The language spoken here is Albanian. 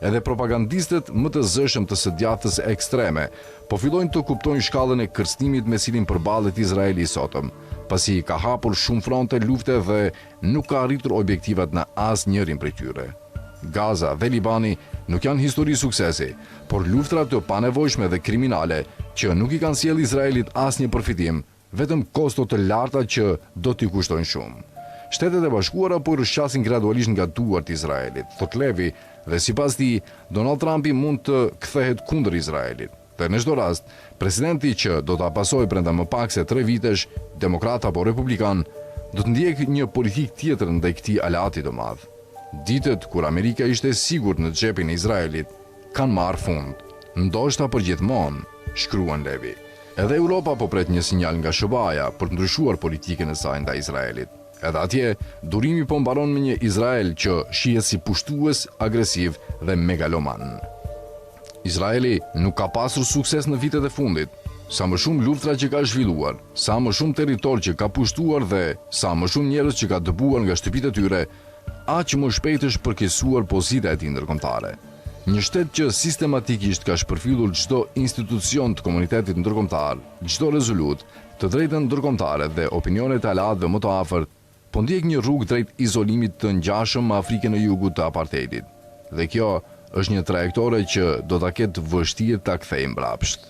edhe propagandistët më të zëshëm të së djathtës ekstreme po fillojnë të kuptojnë shkallën e kërcënimit me cilin përballet Izraeli sotëm, pasi ka hapur shumë fronte lufte dhe nuk ka arritur objektivat në asnjërin prej tyre. Gaza dhe Libani nuk janë histori suksesi, por luftra të panevojshme dhe kriminale që nuk i kanë sjellë Izraelit asnjë përfitim, vetëm kosto të larta që do t'i kushtojnë shumë. Shtetet e Bashkuara po i rrshqasin gradualisht nga duart Izraelit, thot Levi, dhe sipas tij, Donald Trumpi mund të kthehet kundër Izraelit. Dhe në çdo rast, presidenti që do ta pasojë brenda më pak se 3 vitesh, demokrat apo republikan, do të ndjekë një politikë tjetër ndaj këtij aleati të madh. Ditët kur Amerika ishte sigurt në xhepin e Izraelit kanë marrë fund. Ndoshta për gjithmonë, shkruan Levi. Edhe Europa po pret një sinjal nga SBA-ja për të ndryshuar politikën e saj ndaj Izraelit. Edhe atje, durimi po mbaron me një Izrael që shihet si pushtues, agresiv dhe megaloman. Izraeli nuk ka pasur sukses në vitet e fundit. Sa më shumë luftra që ka zhvilluar, sa më shumë territor që ka pushtuar dhe sa më shumë njerëz që ka dëbuar nga shtëpitë e tyre, aq më shpejt është përkesuar pozita e tij ndërkombëtare. Një shtet që sistematikisht ka shpërfillur çdo institucion të komunitetit ndërkombëtar, çdo rezolut, të drejtën ndërkombëtare dhe opinionet e aleatëve më të afërt, po ndjek një rrugë drejt izolimit të ngjashëm me Afrikën e Jugut të apartheidit. Dhe kjo është një trajektore që do ta ketë vështirë ta kthejë mbrapsht.